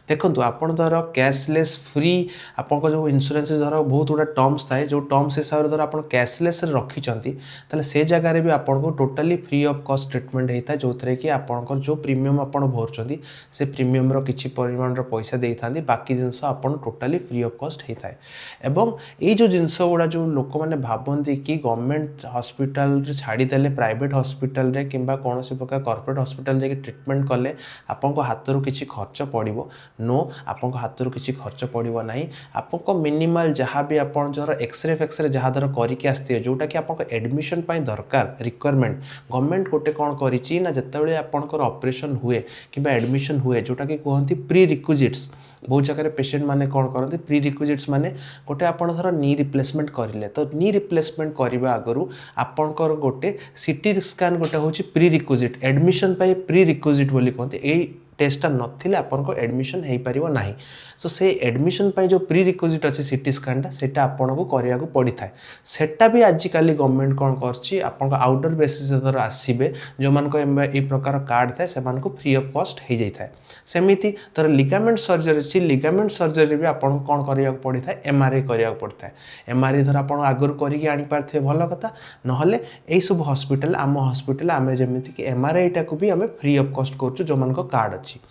देखो आपण धर कैशलेस फ्री आपन जो इंश्योरेंस धर बहुत गुड़ा टर्म्स थाए जो टर्म्स हिसाब से धर आप कैशलेस रखिंट से जगार भी आपको totally free of cost treatment होता है जो थे कि आपंकर जो प्रीमियम आप भरुँच से प्रीमियम किसी परिमाण पैसा दे था बाकी जिनस आप टोटाली फ्री ऑफ कॉस्ट होता है एवं ये जो जिनस गुड़ा जो लोक मैंने भावती कि गवर्नमेंट हॉस्पिटल छाड़ीदे प्राइवेट हॉस्पिटल रे किंबा कौन प्रकार कॉर्पोरेट हॉस्पिटल जाके ट्रीटमेंट कले आपको हाथ किसी खर्च पड़ो नो आपन हाथ किसी खर्च पड़ो ना आपको मिनिमल जहाँ भी आप एक्सरे फेक्सरे जहाँ धर करके आसते जोटा कि आपको एडमिशन दरकार रिक्वायरमेंट गवर्नमेंट गोटे कौन करी ना जिते आपंकर ऑपरेशन हुए कि एडमिशन हुए जोटा कि कहते प्री रिक्विजिट्स बहुत जगह पेशेंट माने कौन करते प्री रिक्विजिट्स माने गोटे आप धर नी रिप्लेसमेंट करें तो नी रिप्लेसमेंट करने आगु आपंकर गोटे सीटी स्कान गोटे हूँ pre requisite admission pre requisite बोली कहते यही टेस्टा नथिले आपनको एडमिशन हो पार ना सो से एडमिशन जो प्री रिक्विजिट अच्छी सीटी स्कानटा से आपको करने को पड़ी था सेटा भी आजिकल गवर्नमेंट कौन कर आउटडोर बेसिस धर आसवे जो मान प्रकार कार्ड थाए से फ्री ऑफ कॉस्ट हो जाए सेमिति तर लिगामेंट सर्जरी अच्छी लिगामेंट सर्जरी भी आपको कौन करने पड़ी था एमआरआई करने पड़ता है एमआरआई धर आप आगुरी करके आनीपारे भल कथा ना यही सब हॉस्पिटल आम हॉस्पिटल आम जमीक एमआरआई टाक भी आम फ्री ऑफ कॉस्ट कर जो मान कार्ड